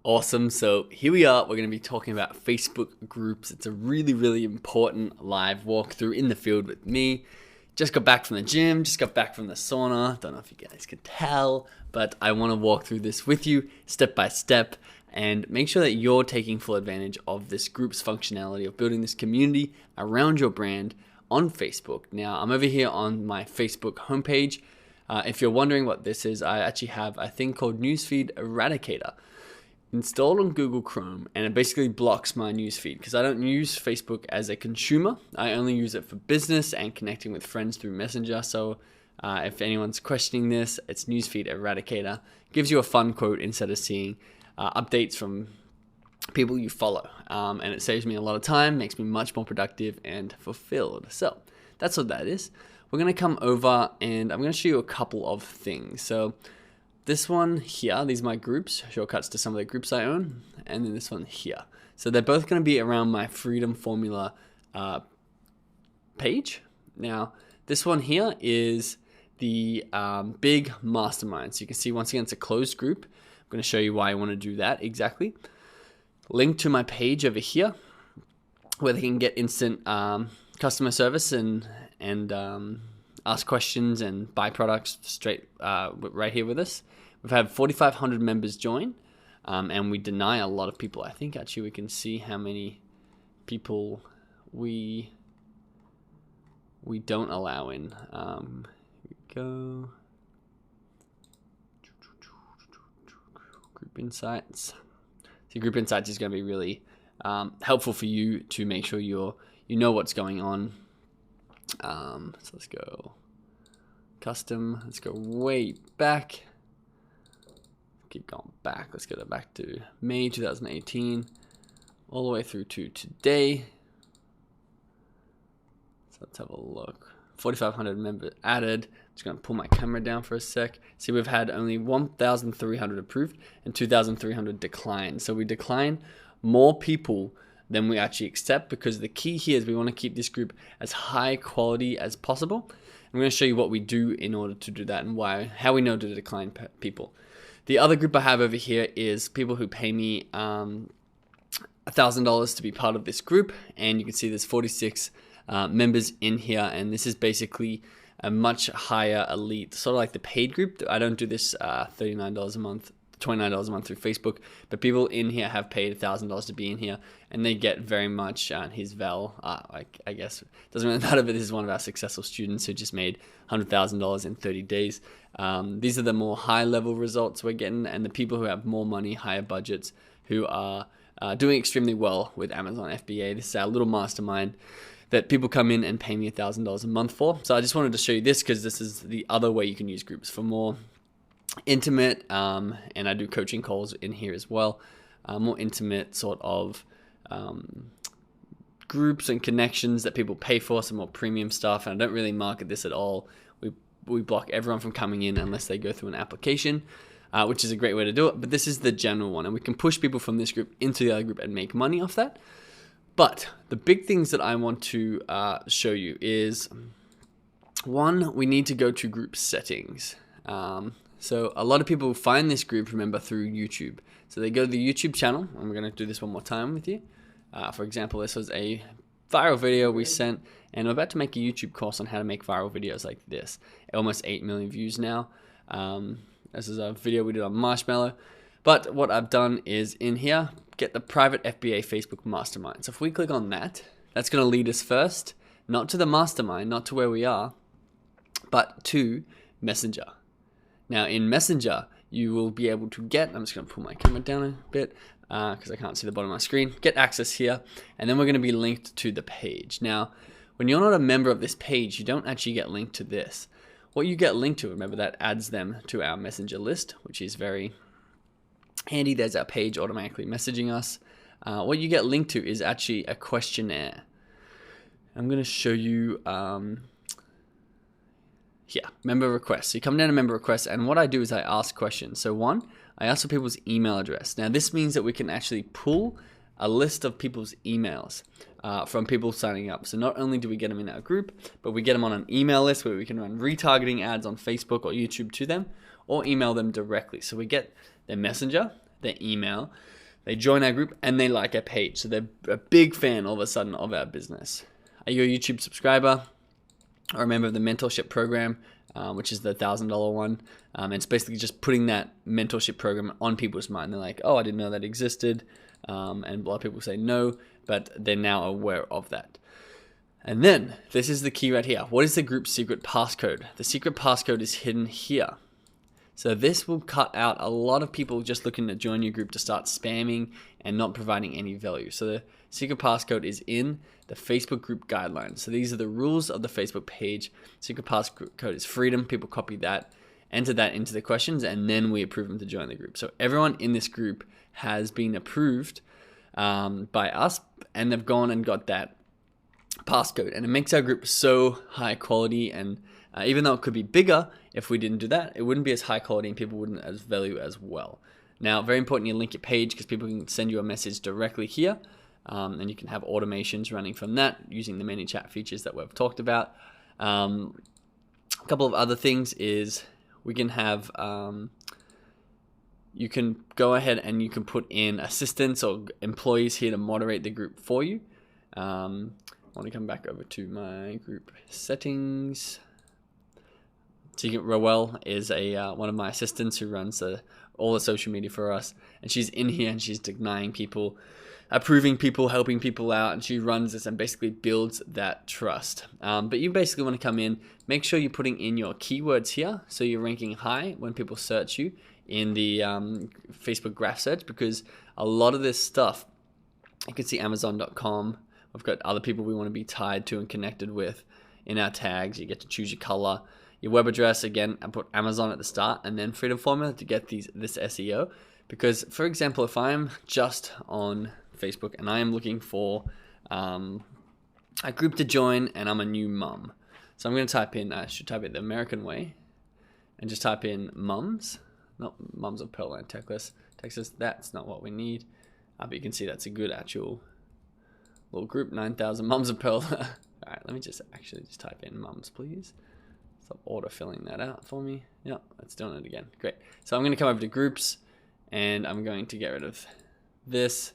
Awesome. So here we are. We're going to be talking about Facebook groups. It's a really, really important live walkthrough in the field with me. Just got back from the gym, just got back from the sauna. Don't know if you guys can tell, but I want to walk through this with you step by step and make sure that you're taking full advantage of this group's functionality of building this community around your brand on Facebook. Now, I'm over here on my Facebook homepage. If you're wondering what this is, I actually have a thing called Newsfeed Eradicator installed on Google Chrome, and it basically blocks my newsfeed because I don't use Facebook as a consumer. I only use it for business and connecting with friends through Messenger. So if anyone's questioning this, it's Newsfeed Eradicator. It gives you a fun quote instead of seeing updates from people you follow. And it saves me a lot of time, makes me much more productive and fulfilled. So that's what that is. We're going to come over and I'm going to show you a couple of things. So this one here, these are my groups, shortcuts to some of the groups I own, and then this one here. So they're both going to be around my Freedom Formula page. Now, this one here is the big mastermind. So you can see, once again, it's a closed group. I'm going to show you why I want to do that exactly. Link to my page over here, where they can get instant customer service and ask questions and buy products straight right here with us. We've had 4,500 members join, and we deny a lot of people. I think actually we can see how many people we don't allow in. Here we go. Group Insights. So Group Insights is going to be really helpful for you to make sure you know what's going on. So let's go custom. Let's go way back. Keep going back. Let's go back to May 2018, all the way through to today. So let's have a look. 4,500 members added. Just going to pull my camera down for a sec. See, we've had only 1,300 approved and 2,300 declined. So we decline more people than we actually accept, because the key here is we want to keep this group as high quality as possible. I'm going to show you what we do in order to do that and how we know to decline people. The other group I have over here is people who pay me $1,000 to be part of this group, and you can see there's 46 members in here, and this is basically a much higher elite, sort of like the paid group. I don't do this $39 a month, $29 a month through Facebook, but people in here have paid $1,000 to be in here, and they get very much his Val. I guess it doesn't really matter, but this is one of our successful students who just made $100,000 in 30 days. These are the more high-level results we're getting, and the people who have more money, higher budgets, who are doing extremely well with Amazon FBA. This is our little mastermind that people come in and pay me $1,000 a month for. So I just wanted to show you this because this is the other way you can use groups for more intimate, and I do coaching calls in here as well, more intimate sort of groups and connections that people pay for, some more premium stuff. And I don't really market this at all. We block everyone from coming in unless they go through an application, which is a great way to do it. But this is the general one, and we can push people from this group into the other group and make money off that. But the big things that I want to show you is, one, we need to go to group settings. So a lot of people find this group, remember, through YouTube. So they go to the YouTube channel, and we're going to do this one more time with you. For example, this was a viral video we sent, and we're about to make a YouTube course on how to make viral videos like this. Almost 8 million views now. This is a video we did on Marshmallow. But what I've done is in here, get the private FBA Facebook mastermind. So if we click on that, that's going to lead us first, not to the mastermind, not to where we are, but to Messenger. Now in Messenger, you will be able to get, I'm just going to pull my camera down a bit because I can't see the bottom of my screen, get access here, and then we're going to be linked to the page. Now, when you're not a member of this page, you don't actually get linked to this. What you get linked to, remember, that adds them to our Messenger list, which is very handy. There's our page automatically messaging us. What you get linked to is actually a questionnaire. I'm going to show you here, member requests. So you come down to member requests, and what I do is I ask questions. So one, I ask for people's email address. Now this means that we can actually pull a list of people's emails from people signing up. So not only do we get them in our group, but we get them on an email list where we can run retargeting ads on Facebook or YouTube to them, or email them directly. So we get their messenger, their email, they join our group, and they like our page. So they're a big fan all of a sudden of our business. Are you a YouTube subscriber or a member of the mentorship program, which is the $1,000 one? And it's basically just putting that mentorship program on people's mind. They're like, oh, I didn't know that existed. And a lot of people say no, but they're now aware of that. And then this is the key right here. What is the group secret passcode? The secret passcode is hidden here. So this will cut out a lot of people just looking to join your group to start spamming and not providing any value. So the secret passcode is in the Facebook group guidelines. So these are the rules of the Facebook page. Secret passcode is freedom. People copy that, enter that into the questions, and then we approve them to join the group. So everyone in this group has been approved by us, and they've gone and got that passcode, and it makes our group so high quality. And even though it could be bigger, if we didn't do that, it wouldn't be as high quality and people wouldn't as value as well. Now, very important, you link your page because people can send you a message directly here, and you can have automations running from that using the ManyChat features that we've talked about. A couple of other things is we can have you can go ahead and you can put in assistants or employees here to moderate the group for you. I want to come back over to my group settings. So Roel is one of my assistants who runs all the social media for us, and she's in here and she's denying people, approving people, helping people out, and she runs this and basically builds that trust. But you basically want to come in, make sure you're putting in your keywords here so you're ranking high when people search you in the Facebook graph search, because a lot of this stuff, you can see Amazon.com. We've got other people we want to be tied to and connected with in our tags. You get to choose your color, your web address. Again, I put Amazon at the start and then Freedom Formula to get this SEO. Because, for example, if I'm just on Facebook and I am looking for a group to join and I'm a new mum. So I'm going to type in, I should type it the American way and just type in mums. Not mums of Pearland, Texas. That's not what we need. But you can see that's a good actual little group, 9,000 mums of Pearl. All right, let me just type in mums, please. Stop auto-filling that out for me. Yep, it's doing it again. Great. So I'm going to come over to groups, and I'm going to get rid of this.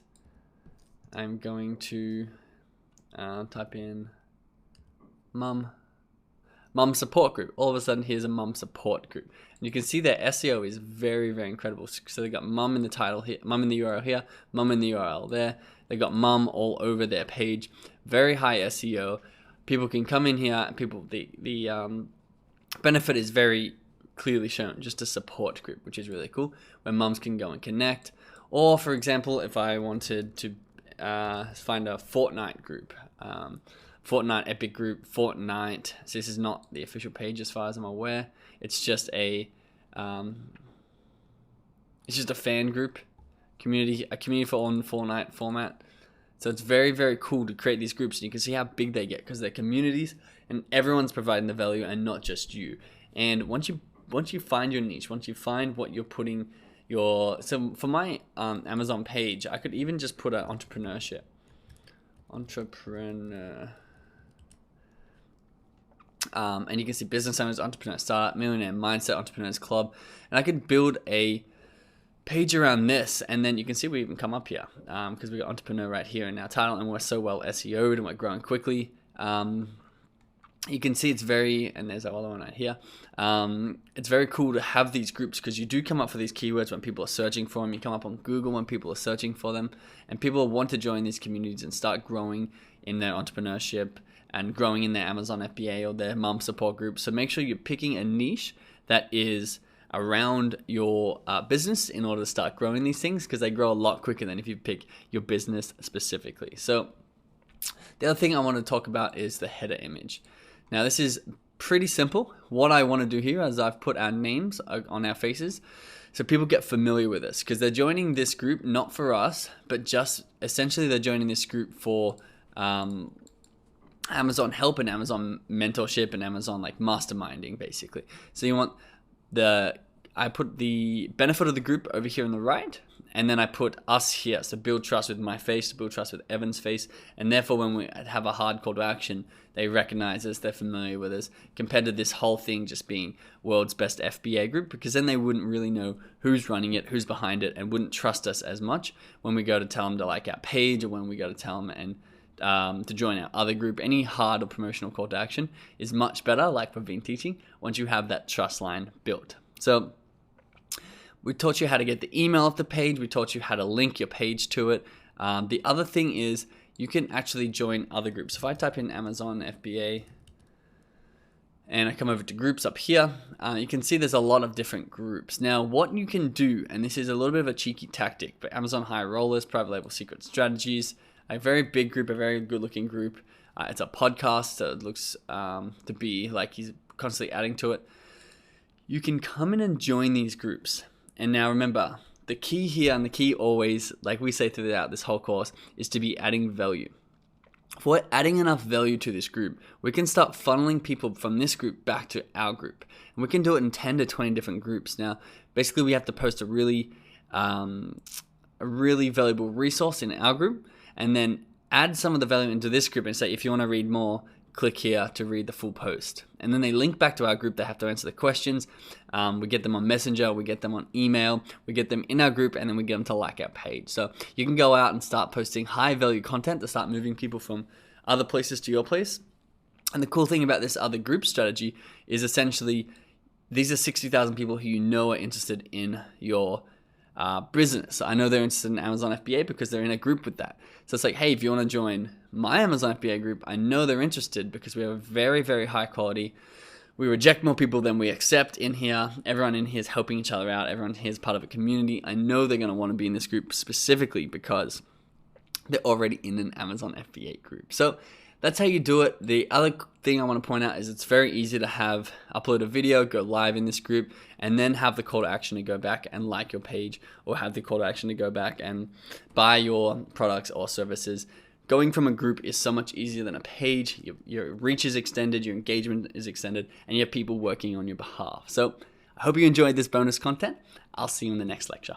I'm going to type in mum support group. All of a sudden, here's a mum support group. And you can see their SEO is very, very incredible. So they got mum in the title here, mum in the URL here, mum in the URL there. They got mum all over their page. Very high SEO. People can come in here. The benefit is very clearly shown. Just a support group, which is really cool, where mums can go and connect. Or, for example, if I wanted to find a Fortnite group, Fortnite Epic group, Fortnite. So this is not the official page as far as I'm aware. It's just a fan group, a community for on Fortnite format. So it's very, very cool to create these groups, and you can see how big they get because they're communities and everyone's providing the value and not just you. And once you find your niche, once you find what you're putting so for my Amazon page, I could even just put an entrepreneur. And you can see business owners, entrepreneur startup, millionaire mindset, entrepreneurs club, and I could build a page around this, and then you can see we even come up here because we got entrepreneur right here in our title, and we're so well SEO'd and we're growing quickly. You can see it's and there's our other one right here. It's very cool to have these groups because you do come up for these keywords when people are searching for them. You come up on Google when people are searching for them, and people want to join these communities and start growing in their entrepreneurship and growing in their Amazon FBA or their mom support group. So make sure you're picking a niche that is around your business in order to start growing these things, because they grow a lot quicker than if you pick your business specifically. So the other thing I want to talk about is the header image. Now this is pretty simple. What I want to do here is I've put our names on our faces so people get familiar with us, because they're joining this group not for us, but just essentially they're joining this group for Amazon help and Amazon mentorship and Amazon like masterminding basically. So you want the I put the benefit of the group over here on the right, and then I put us here. So build trust with my face, build trust with Evan's face, and therefore when we have a hard call to action, they recognize us, they're familiar with us, compared to this whole thing just being world's best FBA group, because then they wouldn't really know who's running it, who's behind it, and wouldn't trust us as much when we go to tell them to like our page, or when we go to tell them to join our other group. Any hard or promotional call to action is much better, like we've been teaching, once you have that trust line built. So we taught you how to get the email off the page. We taught you how to link your page to it. The other thing is you can actually join other groups. If I type in Amazon FBA and I come over to groups up here, you can see there's a lot of different groups. Now, what you can do, and this is a little bit of a cheeky tactic, but Amazon High Rollers, Private Label Secret Strategies, a very big group, a very good looking group. It's a podcast, so it looks to be like he's constantly adding to it. You can come in and join these groups. And now remember, the key here, and the key always, like we say throughout this whole course, is to be adding value. If we're adding enough value to this group, we can start funneling people from this group back to our group. And we can do it in 10 to 20 different groups. Now, basically we have to post a really valuable resource in our group, and then add some of the value into this group and say, if you want to read more, click here to read the full post. And then they link back to our group. They have to answer the questions. We get them on Messenger, we get them on email, we get them in our group, and then we get them to like our page. So you can go out and start posting high value content to start moving people from other places to your place. And the cool thing about this other group strategy is essentially these are 60,000 people who you know are interested in your business. So I know they're interested in Amazon FBA because they're in a group with that. So it's like, hey, if you want to join my Amazon FBA group, I know they're interested because we have a very, very high quality. We reject more people than we accept in here. Everyone in here is helping each other out. Everyone here is part of a community. I know they're going to want to be in this group specifically because they're already in an Amazon FBA group. So that's how you do it. The other thing I want to point out is it's very easy to have upload a video, go live in this group, and then have the call to action to go back and like your page, or have the call to action to go back and buy your products or services. Going from a group is so much easier than a page. Your reach is extended, your engagement is extended, and you have people working on your behalf. So I hope you enjoyed this bonus content. I'll see you in the next lecture.